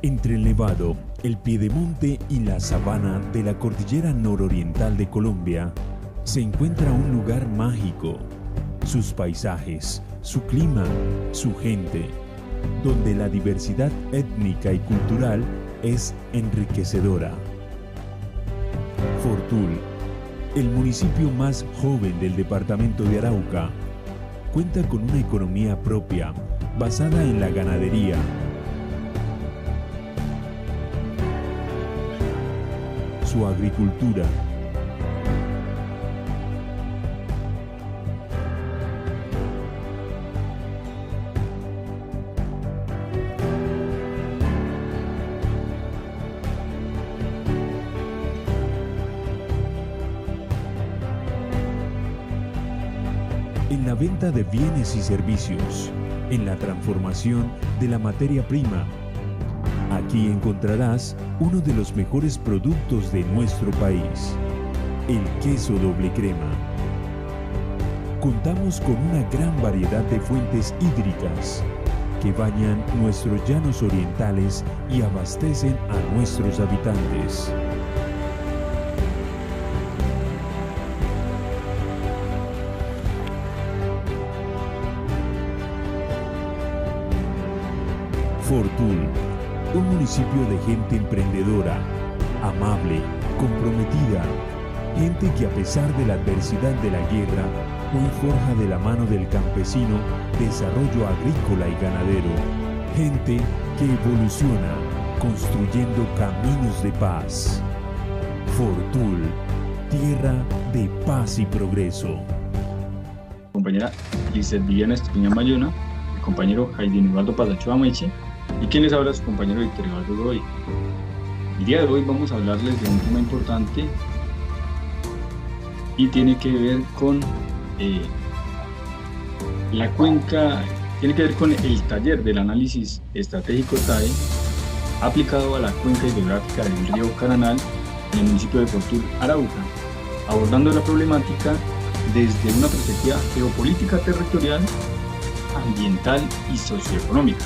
Entre el Nevado, el Piedemonte y la sabana de la cordillera nororiental de Colombia, se encuentra un lugar mágico. Sus paisajes, su clima, su gente, donde la diversidad étnica y cultural es enriquecedora. Fortul, el municipio más joven del departamento de Arauca, cuenta con una economía propia basada en la ganadería. Su agricultura. En la venta de bienes y servicios, en la transformación de la materia prima. Aquí encontrarás uno de los mejores productos de nuestro país, el queso doble crema. Contamos con una gran variedad de fuentes hídricas que bañan nuestros llanos orientales y abastecen a nuestros habitantes. Fortul, un municipio de gente emprendedora, amable, comprometida, gente que a pesar de la adversidad de la guerra, hoy forja de la mano del campesino desarrollo agrícola y ganadero, gente que evoluciona, construyendo caminos de paz. Fortul, tierra de paz y progreso. Compañera Lizeth Viviana Estupiñán Bayona, el compañero Jaidín Eduardo Pasachoa Maiche, y quien les habla, su compañero Víctor Eduardo Godoy. El día de hoy vamos a hablarles de un tema importante y tiene que ver con la cuenca, tiene que ver con el taller del análisis estratégico TAE aplicado a la cuenca hidrográfica del río Caranal en el municipio de Fortul, Arauca, abordando la problemática desde una perspectiva geopolítica territorial, ambiental y socioeconómica.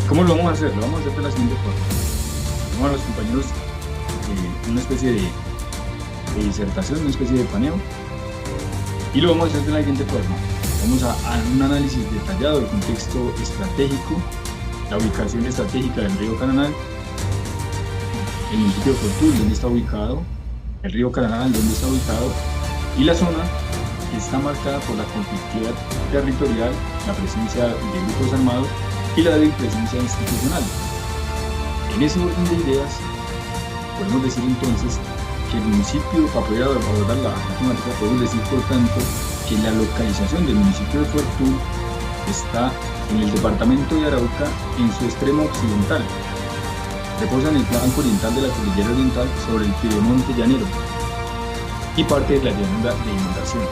¿Cómo lo vamos a hacer? Lo vamos a hacer de la siguiente forma. Vamos a los compañeros una especie de disertación, una especie de paneo, y lo vamos a hacer de la siguiente forma. Vamos a un análisis detallado del contexto estratégico, la ubicación estratégica del río Caranal, el municipio de Fortul, dónde está ubicado, el río Caranal, dónde está ubicado, y la zona que está marcada por la conflictividad territorial, la presencia de grupos armados y la débil presencia institucional. En ese orden de ideas, podemos decir entonces que el municipio, para poder abordar la temática, podemos decir por tanto que la localización del municipio de Fortul está en el departamento de Arauca en su extremo occidental. Reposa en el flanco oriental de la cordillera oriental sobre el Piedemonte llanero y parte de la llanura de inundación.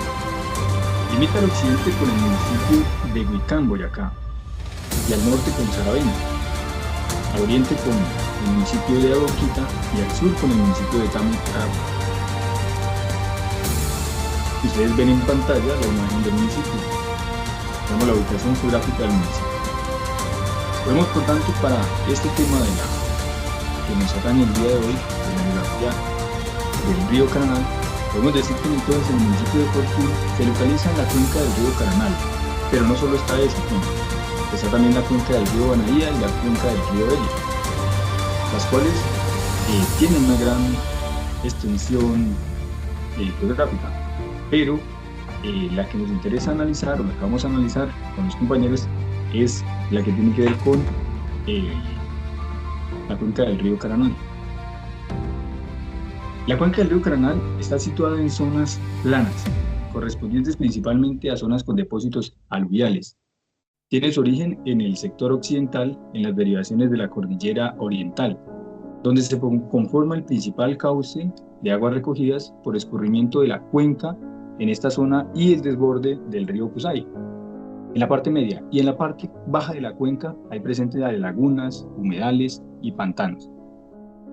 Limita al occidente con el municipio de Huicán, Boyacá, y al norte con Saravena, al oriente con el municipio de Arauquita y al sur con el municipio de Tami, Arauca. Ustedes ven en pantalla la imagen del municipio, tenemos la ubicación geográfica del municipio. Podemos, por tanto, para este tema que nos atañe el día de hoy, de la geografía del río Caranal, podemos decir que entonces el municipio de Fortul se localiza en la cuenca del río Caranal, pero no solo está esa cuenca, está también la cuenca del río Banaía y la cuenca del río Bella, las cuales tienen una gran extensión geográfica, pero la que nos interesa analizar, o la que vamos a analizar con los compañeros, es la que tiene que ver con la cuenca del río Caranal. La cuenca del río Caranal está situada en zonas planas, correspondientes principalmente a zonas con depósitos aluviales. Tiene su origen en el sector occidental, en las derivaciones de la cordillera oriental, donde se conforma el principal cauce de aguas recogidas por escurrimiento de la cuenca en esta zona y el desborde del río Cusay. En la parte media y en la parte baja de la cuenca hay presencia de lagunas, humedales y pantanos.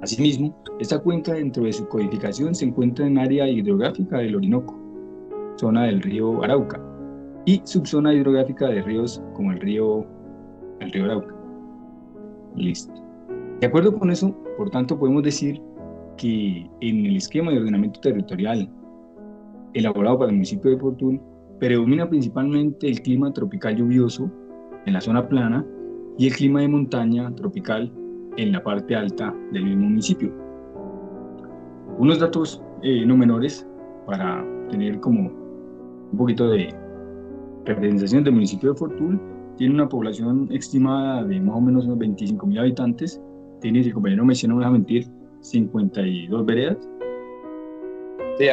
Asimismo, esta cuenca dentro de su codificación se encuentra en área hidrográfica del Orinoco, zona del río Arauca, y subzona hidrográfica de ríos como el río Arauca. Listo. De acuerdo con eso, por tanto, podemos decir que en el esquema de ordenamiento territorial elaborado para el municipio de Fortul, predomina principalmente el clima tropical lluvioso en la zona plana y el clima de montaña tropical en la parte alta del mismo municipio. Unos datos no menores para tener como un poquito de representación del municipio de Fortul: tiene una población estimada de más o menos unos 25.000 habitantes, tiene, si el compañero me no me va a mentir, 52 veredas. Sí,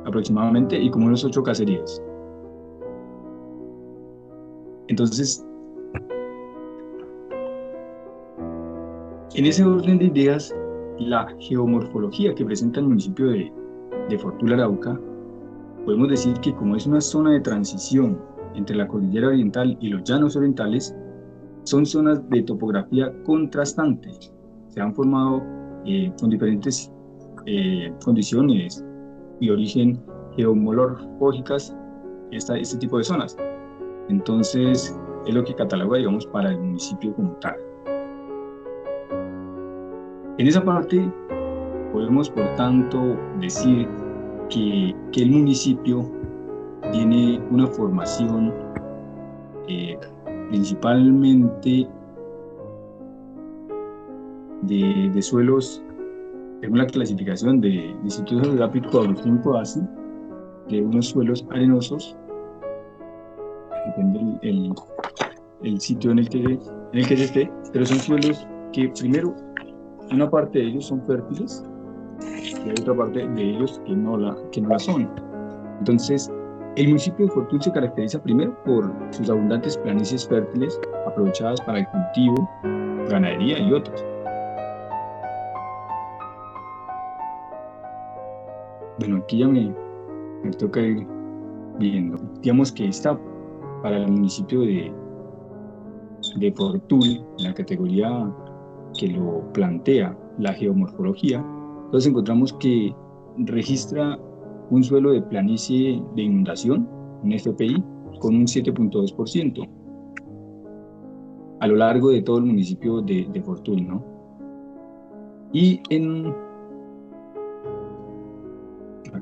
aproximadamente. Y como unos 8 caserías. Entonces, en ese orden de ideas, la geomorfología que presenta el municipio de Fortul Arauca, podemos decir que como es una zona de transición entre la cordillera oriental y los llanos orientales, son zonas de topografía contrastante. Se han formado con diferentes condiciones y origen geomorfológicas este tipo de zonas. Entonces, es lo que cataloga, digamos, para el municipio como tal. En esa parte, podemos, por tanto, decir que el municipio tiene una formación principalmente de suelos, según la clasificación del Instituto Geográfico Agustín Codazzi, de unos suelos arenosos, depende el sitio en el que se esté, pero son suelos que primero, una parte de ellos son fértiles y hay otra parte de ellos que no la son. Entonces, el municipio de Fortul se caracteriza primero por sus abundantes planicies fértiles aprovechadas para el cultivo, ganadería y otros. Bueno, aquí ya me toca ir viendo. Digamos que está para el municipio de Fortul, en la categoría que lo plantea la geomorfología. Entonces encontramos que registra un suelo de planicie de inundación, un FPI, con un 7.2% a lo largo de todo el municipio de Fortul, ¿no? Y en la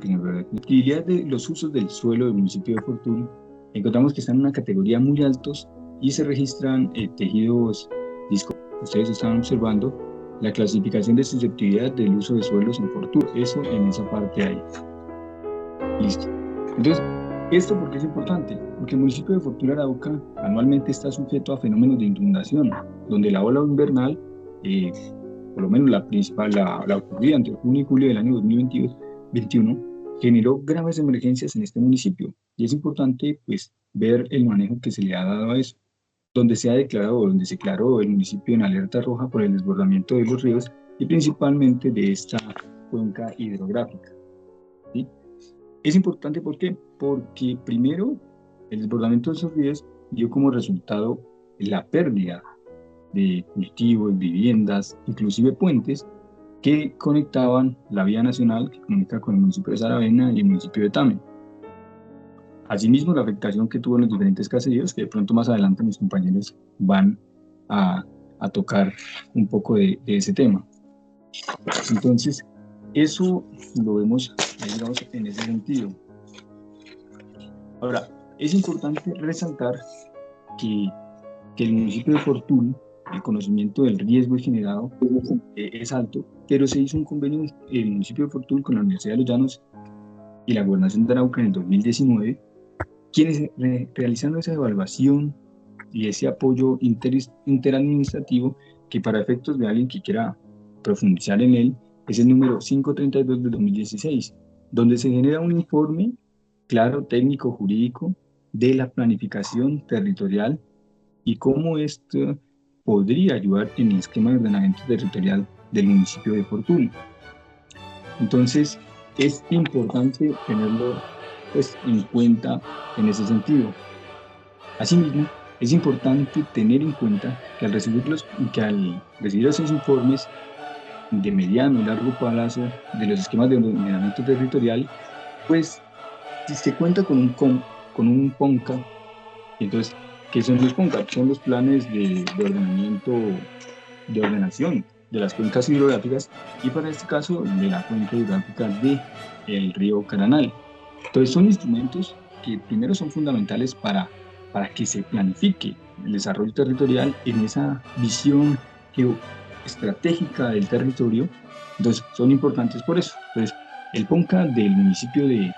actividad de los usos del suelo del municipio de Fortul, encontramos que están en una categoría muy altos y se registran tejidos disco. Ustedes están observando la clasificación de susceptibilidad del uso de suelos en Fortul. Eso en esa parte ahí. Listo. Entonces, ¿esto por qué es importante? Porque el municipio de Fortul Arauca anualmente está sujeto a fenómenos de inundación, donde la ola invernal, por lo menos la principal, la ocurrida entre junio y julio del año 2021, generó graves emergencias en este municipio. Y es importante, pues, ver el manejo que se le ha dado a eso, donde se declaró el municipio en alerta roja por el desbordamiento de los ríos y principalmente de esta cuenca hidrográfica, ¿sí? Es importante, ¿por qué? Porque primero, el desbordamiento de esos ríos dio como resultado la pérdida de cultivos, viviendas, inclusive puentes que conectaban la vía nacional que comunica con el municipio de Saravena y el municipio de Tame. Asimismo, la afectación que tuvo en los diferentes caseríos, que de pronto más adelante mis compañeros van a tocar un poco de ese tema. Entonces, eso lo vemos, digamos, en ese sentido. Ahora, es importante resaltar que el municipio de Fortul, el conocimiento del riesgo generado es alto, pero se hizo un convenio el municipio de Fortul con la Universidad de los Llanos y la Gobernación de Arauca en el 2019, quienes realizando esa evaluación y ese apoyo interadministrativo, que para efectos de alguien que quiera profundizar en él, es el número 532 de 2016, donde se genera un informe claro, técnico, jurídico, de la planificación territorial y cómo esto podría ayudar en el esquema de ordenamiento territorial del municipio de Fortul. Entonces, es importante tenerlo, pues, en cuenta en ese sentido. Asimismo, es importante tener en cuenta que al recibir esos informes de mediano y largo plazo de los esquemas de ordenamiento territorial, pues si se cuenta con un PONCA, entonces ¿Qué son los PONCA? Son los planes de ordenamiento, de ordenación de las cuencas hidrográficas y para este caso de la cuenca hidrográfica del río Caranal. Entonces son instrumentos que primero son fundamentales para que se planifique el desarrollo territorial en esa visión geoestratégica del territorio. Entonces son importantes por eso. Entonces el PONCA del municipio de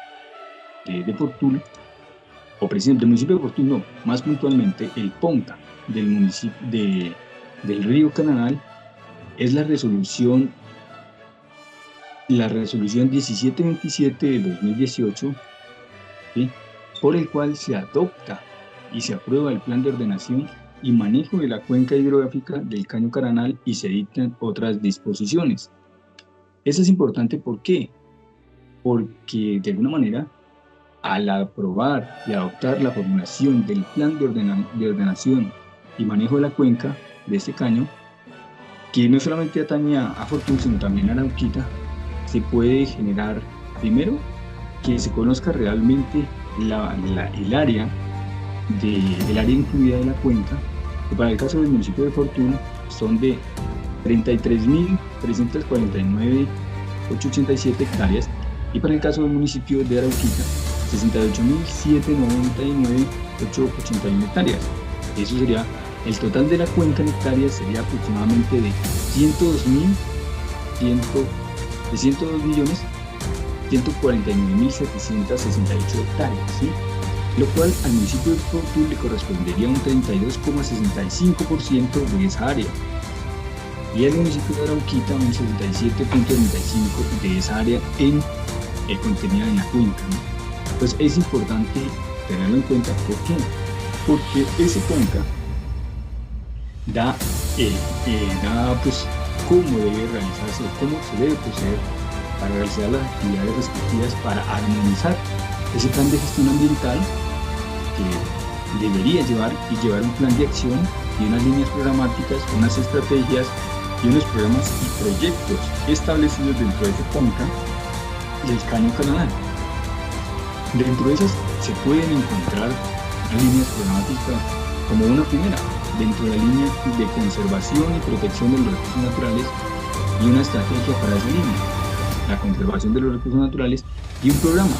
Fortul, o presidente del municipio de Fortul, no, más puntualmente el PONCA del municipio del río Caranal, es la resolución 1727 del 2018, ¿sí?, por el cual se adopta y se aprueba el plan de ordenación y manejo de la cuenca hidrográfica del Caño Caranal y se dictan otras disposiciones. Eso es importante, ¿por qué? Porque de alguna manera, al aprobar y adoptar la formulación del plan de ordenación y manejo de la cuenca de este caño, que no solamente atañe a Fortul, sino también a Arauquita, se puede generar, primero, que se conozca realmente el área incluida de la cuenca, que para el caso del municipio de Fortul son de 33.349.887 hectáreas, y para el caso del municipio de Arauquita, 68.799.881 hectáreas. Eso sería el total de la cuenca en hectáreas, sería aproximadamente de 102.149.768 hectáreas, ¿sí?, lo cual al municipio de Fortul le correspondería un 32,65% de esa área, y al municipio de Arauquita un 67,35% de esa área contenida en la cuenca, ¿no? Pues es importante tenerlo en cuenta. ¿Por qué? Porque ese PONCA da pues cómo debe realizarse, cómo se debe proceder para realizar las actividades respectivas para armonizar ese plan de gestión ambiental que debería llevar un plan de acción y unas líneas programáticas, unas estrategias y unos programas y proyectos establecidos dentro de ese PONCA del Caño Caranal. Dentro de esas se pueden encontrar líneas programáticas como una primera, dentro de la línea de conservación y protección de los recursos naturales, y una estrategia para esa línea, la conservación de los recursos naturales, y un programa,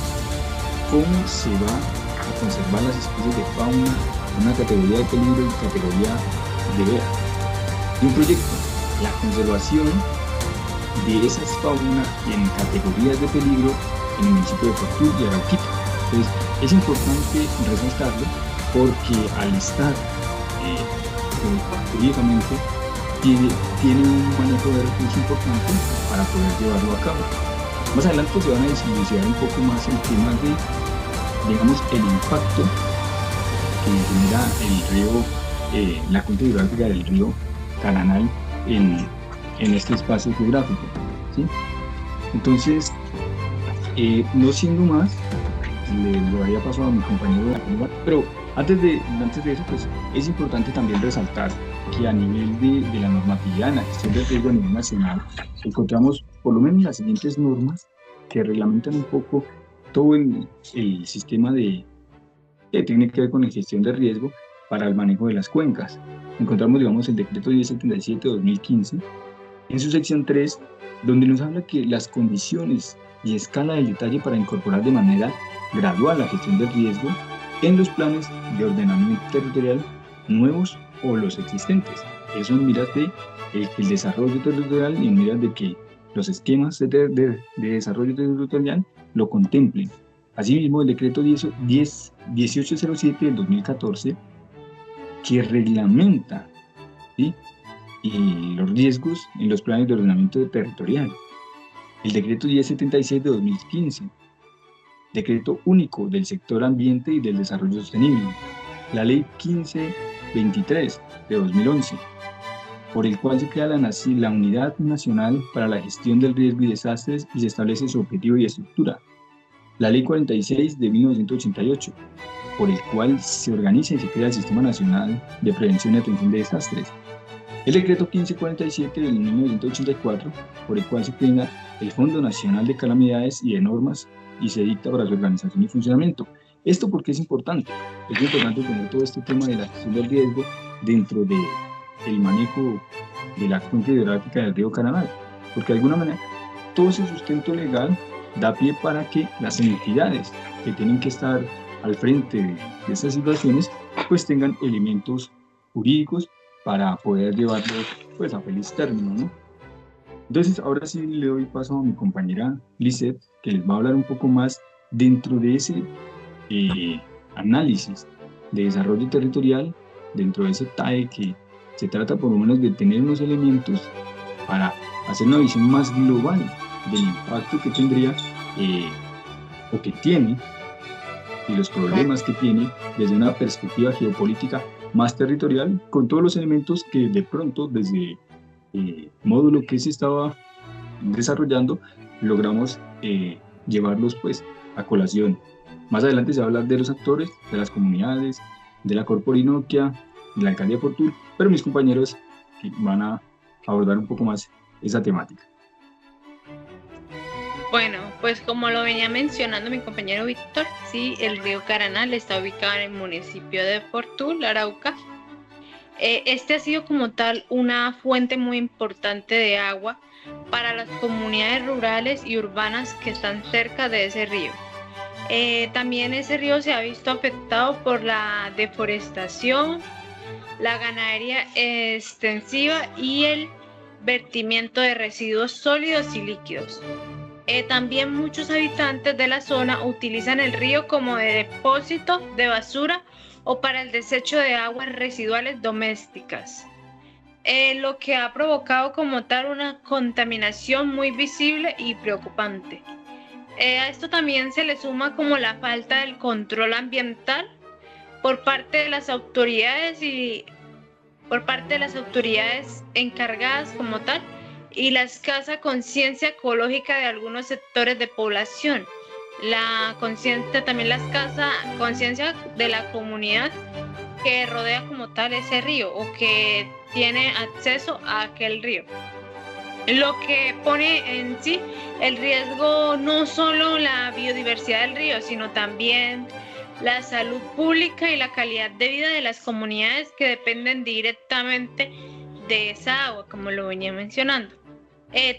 cómo se va a conservar las especies de fauna, una categoría de peligro y categoría de vea, y un proyecto, la conservación de esas fauna en categorías de peligro en el municipio de Fortul y Arauquita. Entonces es importante resaltarlo porque al estar jurídicamente tiene un manejo de recursos importante para poder llevarlo a cabo. Más adelante se van a dilucidar un poco más el tema de, digamos, el impacto que genera el río, la cuenca hidrográfica del río Caranal en este espacio geográfico, ¿sí? Entonces, no siendo más, lo había pasado a mi compañero, pero antes de eso, pues es importante también resaltar que a nivel de la normatividad en la gestión del riesgo a nivel nacional, encontramos por lo menos las siguientes normas que reglamentan un poco todo el sistema que tiene que ver con la gestión de riesgo para el manejo de las cuencas. Encontramos, digamos, el decreto 1077 de 2015, en su sección 3, donde nos habla que las condiciones y escala del detalle para incorporar de manera gradual la gestión del riesgo en los planes de ordenamiento territorial nuevos o los existentes. Eso en miras de el desarrollo territorial y en miras de que los esquemas de desarrollo territorial lo contemplen. Asimismo, el decreto 1807 del 2014, que reglamenta, ¿sí?, y los riesgos en los planes de ordenamiento territorial. El decreto 1076 de 2015, decreto único del sector ambiente y del desarrollo sostenible. La ley 1523 de 2011, por el cual se crea la Unidad Nacional para la Gestión del Riesgo y Desastres y se establece su objetivo y estructura. La ley 46 de 1988, por el cual se organiza y se crea el Sistema Nacional de Prevención y Atención de Desastres. El decreto 1547 de 1984, por el cual se crea el Fondo Nacional de Calamidades y de Normas y se dicta para su organización y funcionamiento. ¿Esto por qué es importante? Es importante tener todo este tema de la gestión del riesgo dentro del manejo de la cuenca hidrográfica del río Caranal, porque de alguna manera todo ese sustento legal da pie para que las entidades que tienen que estar al frente de estas situaciones pues tengan elementos jurídicos para poder llevarlos pues a feliz término, ¿no? Entonces ahora sí le doy paso a mi compañera Lisette, que les va a hablar un poco más dentro de ese análisis de desarrollo territorial, dentro de ese TAE, que se trata por lo menos de tener unos elementos para hacer una visión más global del impacto que tendría o que tiene y los problemas que tiene desde una perspectiva geopolítica más territorial, con todos los elementos que de pronto desde el módulo que se estaba desarrollando logramos llevarlos pues a colación. Más adelante se va a hablar de los actores, de las comunidades, de la Corporinoquia, de la alcaldía de Fortul, pero mis compañeros van a abordar un poco más esa temática. Bueno, pues como lo venía mencionando mi compañero Víctor, sí, el río Caranal está ubicado en el municipio de Fortul, Arauca. Este ha sido como tal una fuente muy importante de agua para las comunidades rurales y urbanas que están cerca de ese río. También ese río se ha visto afectado por la deforestación, la ganadería extensiva y el vertimiento de residuos sólidos y líquidos. También muchos habitantes de la zona utilizan el río como de depósito de basura o para el desecho de aguas residuales domésticas, lo que ha provocado como tal una contaminación muy visible y preocupante. A esto también se le suma como la falta del control ambiental por parte de las autoridades encargadas como tal, y la escasa conciencia ecológica de algunos sectores de población. También la escasa conciencia de la comunidad que rodea como tal ese río o que tiene acceso a aquel río. Lo que pone en sí el riesgo no solo la biodiversidad del río, sino también la salud pública y la calidad de vida de las comunidades que dependen directamente de esa agua, como lo venía mencionando.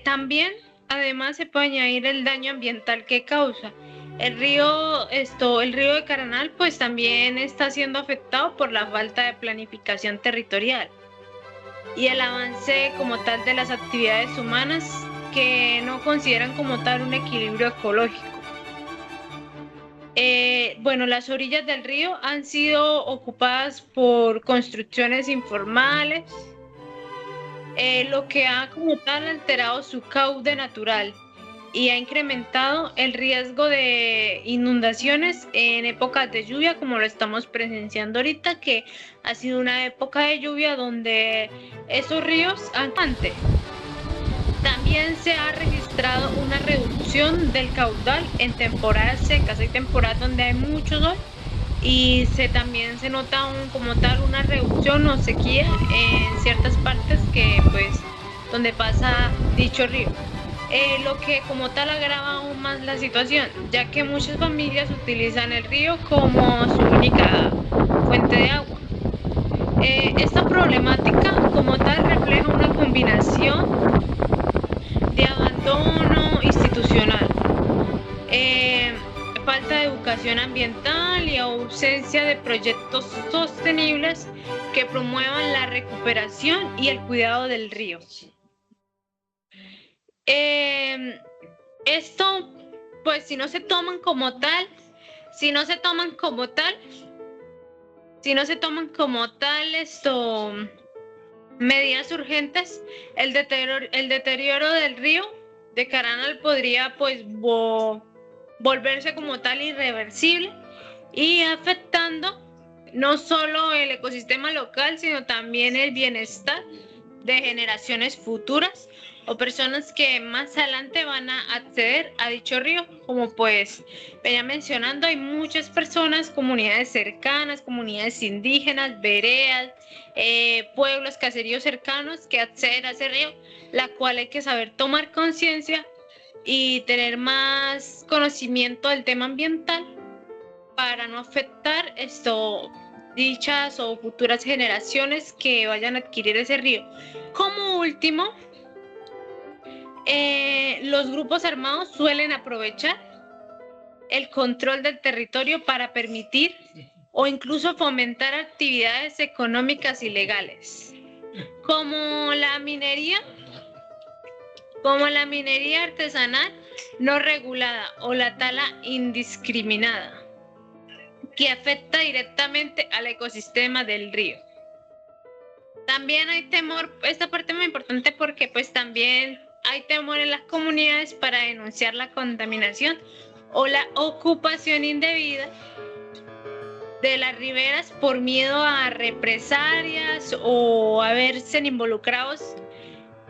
También, además, se puede añadir el daño ambiental que causa. El río de Caranal, pues también está siendo afectado por la falta de planificación territorial y el avance como tal de las actividades humanas que no consideran como tal un equilibrio ecológico. Bueno, las orillas del río han sido ocupadas por construcciones informales, lo que ha como tal alterado su cauce natural y ha incrementado el riesgo de inundaciones en épocas de lluvia, como lo estamos presenciando ahorita, que ha sido una época de lluvia donde esos ríos han crecido. También se ha registrado una reducción del caudal en temporadas secas. Hay temporadas donde hay mucho sol y también se nota como tal una reducción o sequía en ciertas partes donde pasa dicho río. Lo que como tal agrava aún más la situación, ya que muchas familias utilizan el río como su única fuente de agua. Esta problemática como tal refleja una combinación de abandono institucional, falta de educación ambiental y ausencia de proyectos sostenibles que promuevan la recuperación y el cuidado del río. Esto, pues si no se toman como tal medidas urgentes, el deterioro del río de Caranal podría pues volverse como tal irreversible y afectando no solo el ecosistema local, sino también el bienestar de generaciones futuras o personas que más adelante van a acceder a dicho río. Como pues venía mencionando, hay muchas personas, comunidades cercanas, comunidades indígenas, veredas, pueblos, caseríos cercanos que acceden a ese río, la cual hay que saber tomar conciencia y tener más conocimiento del tema ambiental para no afectar dichas o futuras generaciones que vayan a adquirir ese río. Como último, los grupos armados suelen aprovechar el control del territorio para permitir o incluso fomentar actividades económicas ilegales, como la minería artesanal no regulada o la tala indiscriminada, que afecta directamente al ecosistema del río. También hay temor, esta parte es muy importante porque pues también hay temor en las comunidades para denunciar la contaminación o la ocupación indebida de las riberas por miedo a represalias o a verse involucrados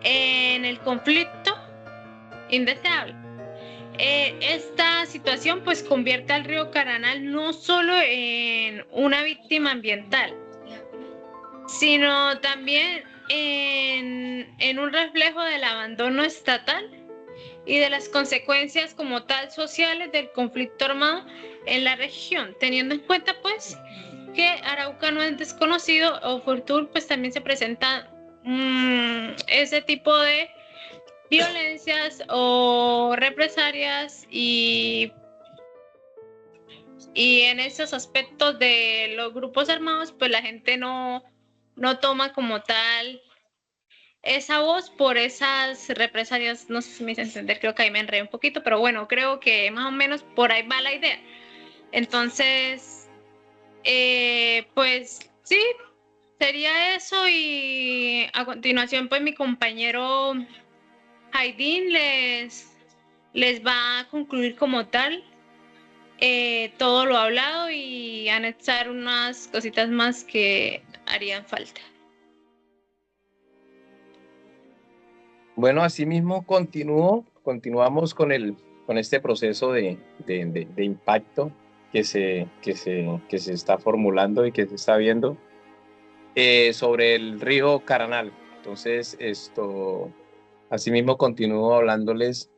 en el conflicto indeseable. Esta situación pues convierte al río Caranal no solo en una víctima ambiental, sino también en un reflejo del abandono estatal y de las consecuencias como tal sociales del conflicto armado en la región, teniendo en cuenta pues que Arauca no es desconocido o Fortul pues también se presenta ese tipo de violencias o represalias y en esos aspectos de los grupos armados pues la gente no toma como tal esa voz por esas represalias. No sé si me hice entender, creo que ahí me enredé un poquito, pero bueno, creo que más o menos por ahí va la idea. Entonces, pues sí, sería eso, y a continuación pues mi compañero Haydín les va a concluir como tal todo lo hablado y anexar unas cositas más que harían falta. Bueno, asimismo continuamos con este proceso de impacto que se está formulando y que se está viendo sobre el río Caranal. Entonces, asimismo continúo hablándoles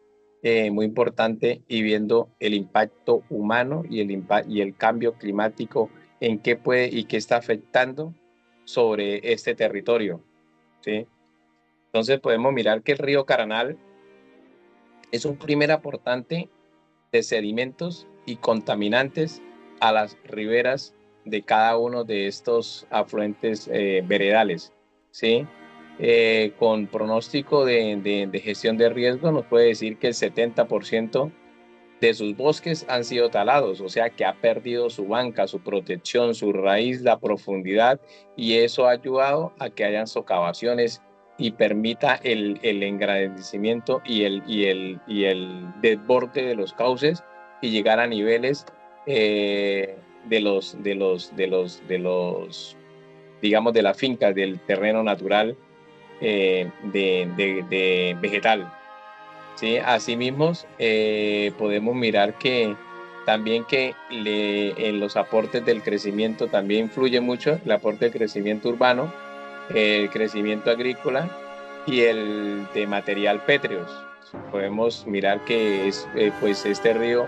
muy importante y viendo el impacto humano y el cambio climático en qué puede y qué está afectando sobre este territorio, ¿sí? Entonces podemos mirar que el río Caranal es un primer aportante de sedimentos y contaminantes a las riberas de cada uno de estos afluentes veredales, ¿sí? Con pronóstico de gestión de riesgo nos puede decir que el 70% de sus bosques han sido talados, o sea que ha perdido su banca, su protección, su raíz, la profundidad, y eso ha ayudado a que hayan socavaciones y permita el engrandecimiento y el desborde de los cauces y llegar a niveles digamos, de las fincas, del terreno natural de vegetal, ¿sí? Asimismo, podemos mirar que también en los aportes del crecimiento también influye mucho el aporte del crecimiento urbano, el crecimiento agrícola y el de material pétreos. Podemos mirar que pues este río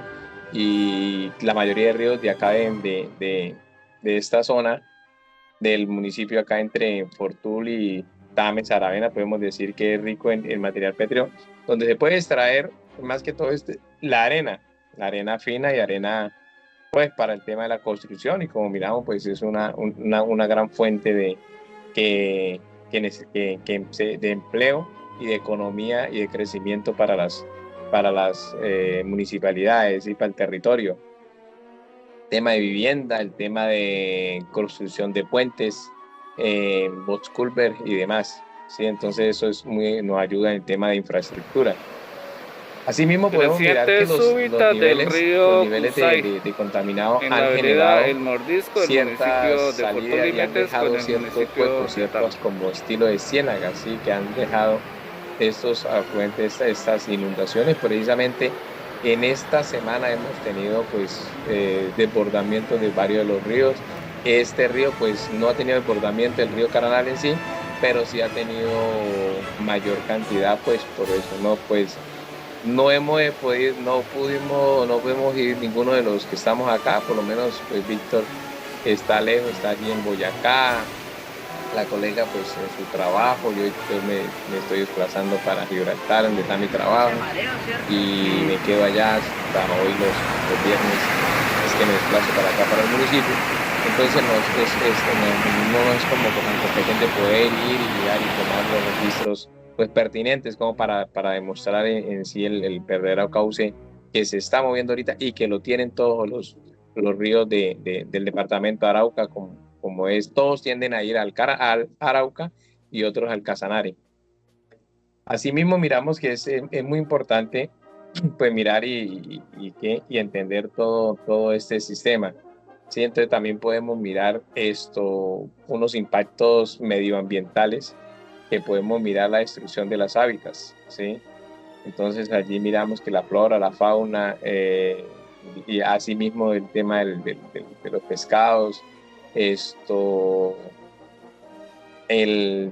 y la mayoría de ríos de acá de esta zona del municipio acá entre Fortul y Tame, Saravena, podemos decir que es rico en material pétreo, donde se puede extraer más que todo la arena fina y arena pues para el tema de la construcción, y como miramos pues es una gran fuente de empleo y de economía y de crecimiento para las municipalidades y para el territorio. Tema de vivienda, el tema de construcción de puentes, box culvert y demás, ¿sí? Entonces eso nos ayuda en el tema de infraestructura. Asimismo podemos mirar que los niveles de contaminado han generado el Mordisco, ciertas salidas y han dejado ciertos huecos, ciertos como estilo de ciénagas, ¿sí? Que han dejado estos afluentes, estas inundaciones. Precisamente en esta semana hemos tenido pues desbordamientos de varios de los ríos. Este río pues no ha tenido desbordamiento, el río Caranal en sí, pero sí ha tenido mayor cantidad, pues por eso no, pues no pudimos ir ninguno de los que estamos acá, por lo menos pues Víctor está lejos, está allí en Boyacá, la colega pues en su trabajo, yo me estoy desplazando para Gibraltar, donde está mi trabajo, y me quedo allá hasta hoy los viernes, es que me desplazo para acá, para el municipio. Entonces no es como tan competente poder ir y llegar y tomar los registros pues pertinentes como para demostrar en sí el verdadero cauce que se está moviendo ahorita y que lo tienen todos los ríos del departamento de Arauca, como es, todos tienden a ir al Arauca y otros al Casanare. Asimismo miramos que es muy importante pues mirar y entender todo este sistema. Sí, entonces también podemos mirar unos impactos medioambientales, que podemos mirar la destrucción de las hábitats, ¿sí? Entonces allí miramos que la flora, la fauna, y asimismo el tema de los pescados,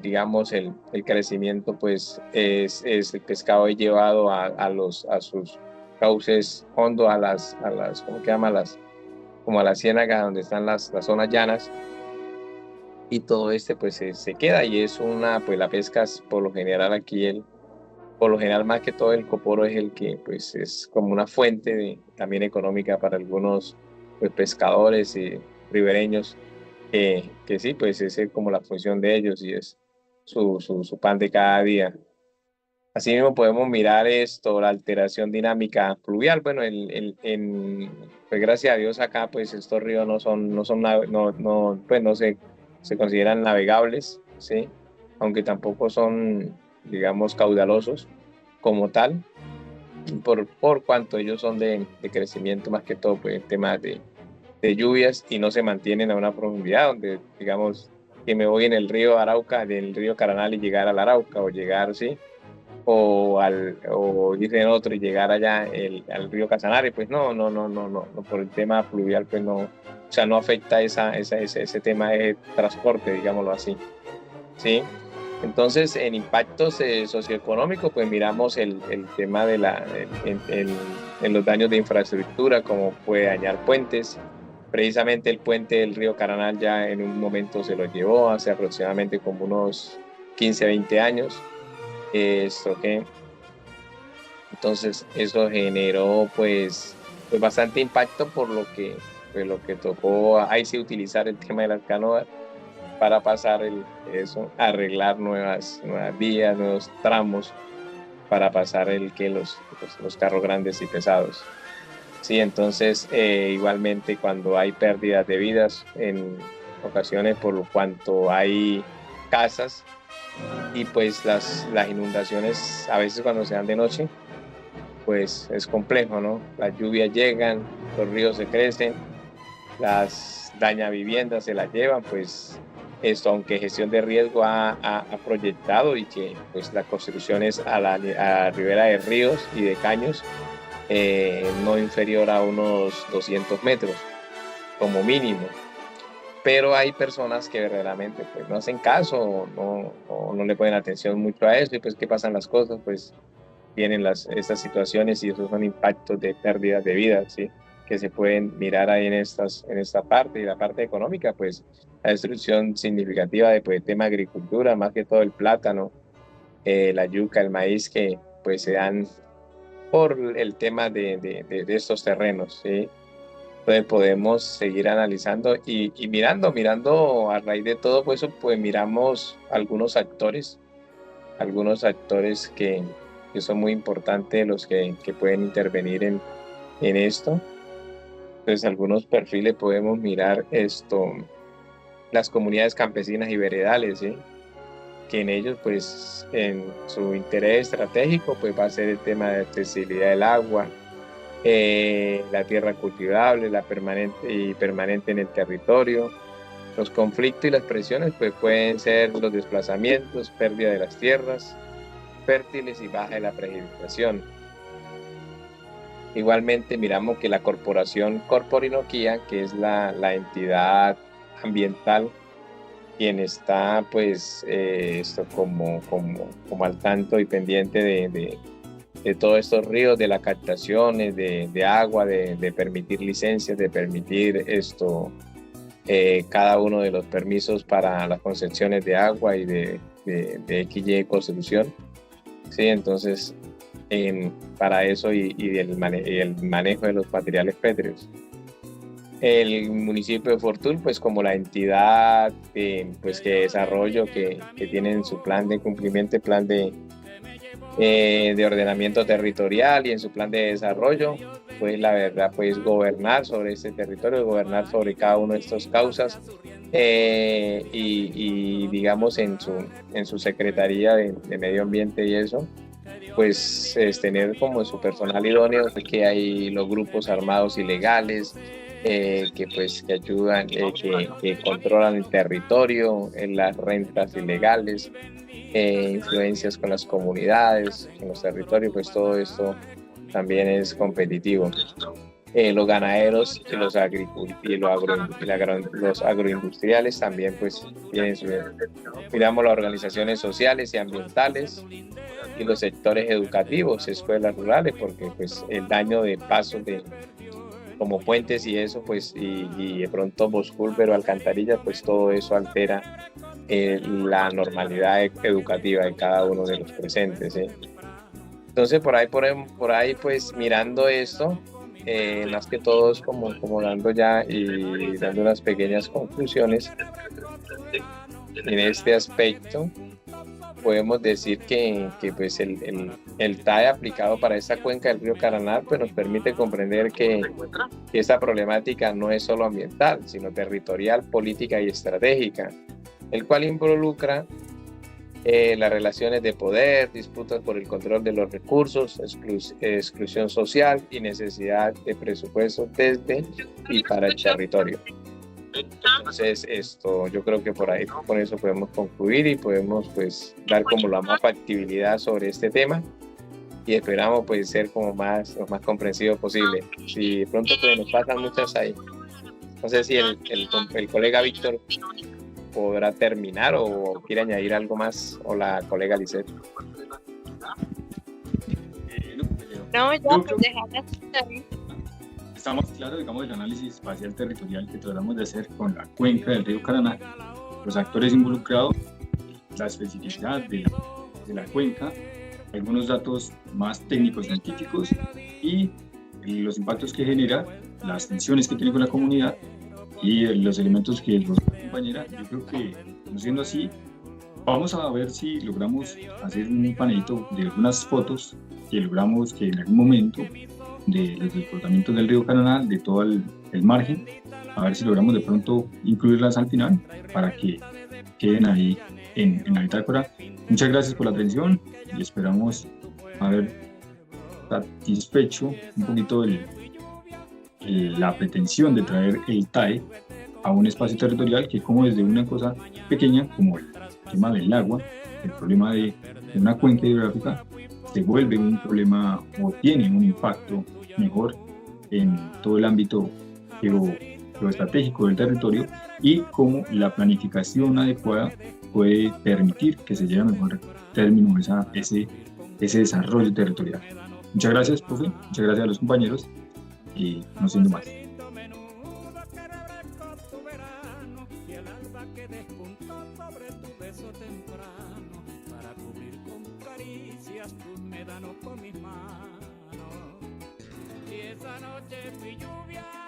digamos, el crecimiento, pues es el pescado es llevado a sus cauces hondos, a las ¿cómo se llama? Como a las ciénagas donde están las zonas llanas, y todo pues se queda, y es pues la pesca por lo general aquí, por lo general más que todo el coporo es el que pues es como una fuente también económica para algunos pues pescadores y ribereños, que sí, pues esa es como la función de ellos y es su pan de cada día. Asimismo podemos mirar la alteración dinámica fluvial. Bueno, pues gracias a Dios acá pues estos ríos pues no se consideran navegables, ¿sí? Aunque tampoco son, digamos, caudalosos como tal, por cuanto ellos son de crecimiento más que todo, pues temas de lluvias, y no se mantienen a una profundidad donde, digamos, que me voy en el río Arauca, del río Caranal, y llegar al Arauca, o llegar, ¿sí? O ir en otro y llegar allá al río Casanare, pues no, por el tema fluvial, pues no, o sea, no afecta ese tema de transporte, digámoslo así, ¿sí? Entonces, en impactos socioeconómicos, pues miramos el tema de en los daños de infraestructura, como puede dañar puentes. Precisamente el puente del río Caranal ya en un momento se lo llevó, hace aproximadamente como unos 15, 20 años. Entonces eso generó pues bastante impacto, por lo que tocó ahí sí utilizar el tema de las canoas para pasar arreglar nuevas vías, nuevos tramos para pasar los carros grandes y pesados. Sí, entonces igualmente cuando hay pérdidas de vidas en ocasiones por lo cuanto hay casas, y pues las inundaciones a veces cuando se dan de noche pues es complejo, ¿no? Las lluvias llegan, los ríos se crecen, las dañaviviendas se las llevan, pues aunque gestión de riesgo ha proyectado, y que pues las construcciones a la ribera de ríos y de caños no inferior a unos 200 metros como mínimo. Pero hay personas que verdaderamente pues no hacen caso, o no le ponen atención mucho a eso, y pues ¿qué pasan las cosas? Pues vienen estas situaciones, y esos son impactos de pérdidas de vidas, ¿sí? Que se pueden mirar ahí en esta parte. Y la parte económica, pues la destrucción significativa de tema agricultura, más que todo el plátano, la yuca, el maíz, que pues se dan por el tema de estos terrenos, ¿sí? Entonces podemos seguir analizando y mirando a raíz de todo eso, pues miramos algunos actores que son muy importantes, los que pueden intervenir en esto. Entonces algunos perfiles podemos mirar las comunidades campesinas y veredales, ¿sí? Que en ellos pues en su interés estratégico pues va a ser el tema de accesibilidad del agua, la tierra cultivable, la permanente en el territorio. Los conflictos y las presiones pues pueden ser los desplazamientos, pérdida de las tierras fértiles y baja de la precipitación. Igualmente miramos que la corporación Corporinoquía, que es la entidad ambiental quien está pues como al tanto y pendiente todos estos ríos, de las captaciones de agua, de permitir licencias, de permitir cada uno de los permisos para las concesiones de agua y de XY construcción. Sí, entonces, para eso y el manejo de los materiales pétreos. El municipio de Fortul, pues como la entidad pues que desarrollo, que tiene en su plan de cumplimiento, plan de ordenamiento territorial y en su plan de desarrollo, pues la verdad, pues gobernar sobre este territorio, gobernar sobre cada uno de estas causas y digamos en su secretaría de medio ambiente y eso, pues es tener como su personal idóneo, que hay los grupos armados ilegales, que ayudan, que controlan el territorio, en las rentas ilegales, influencias con las comunidades, con los territorios, pues todo esto también es competitivo. Los ganaderos y los agroindustriales también pues tienen miramos las organizaciones sociales y ambientales y los sectores educativos, escuelas rurales, porque pues el daño de pasos como puentes y eso, pues, y de pronto bosculver o alcantarillas, pues todo eso altera la normalidad educativa de cada uno de los presentes, ¿sí? Entonces, por ahí, pues, mirando esto, más que todo es como dando ya y dando unas pequeñas conclusiones en este aspecto. Podemos decir que pues el TAE aplicado para esta cuenca del río Caraná pues nos permite comprender que esta problemática no es solo ambiental, sino territorial, política y estratégica, el cual involucra las relaciones de poder, disputas por el control de los recursos, exclusión social y necesidad de presupuesto desde y para el territorio. Entonces yo creo que por ahí con eso podemos concluir y podemos pues dar como la más factibilidad sobre este tema y esperamos pues ser como lo más comprensivo posible. Si de pronto pues nos pasan muchas ahí, no sé si el colega Víctor podrá terminar o quiere añadir algo más, o la colega Lisette. No, ya pues dejarla ahí. Estamos claros, digamos, el análisis espacial territorial que tratamos de hacer con la cuenca del río Caraná, los actores involucrados, la especificidad de la cuenca, algunos datos más técnicos científicos y los impactos que genera, las tensiones que tiene con la comunidad y los elementos que nos compañera. Yo creo que, no siendo así, vamos a ver si logramos hacer un panelito de algunas fotos que logramos que en algún momento de los desbordamientos del río Caraná, de todo el margen, a ver si logramos de pronto incluirlas al final para que queden ahí en la bitácora. Muchas gracias por la atención y esperamos haber satisfecho un poquito la pretensión de traer el TAE a un espacio territorial que, como desde una cosa pequeña como el tema del agua, el problema de una cuenca hidrográfica, se vuelve un problema o tiene un impacto mejor en todo el ámbito geoestratégico del territorio y cómo la planificación adecuada puede permitir que se llegue a mejor término ese desarrollo territorial. Muchas gracias, profe, muchas gracias a los compañeros y no siendo más. Con mis manos y esa noche fui lluvia.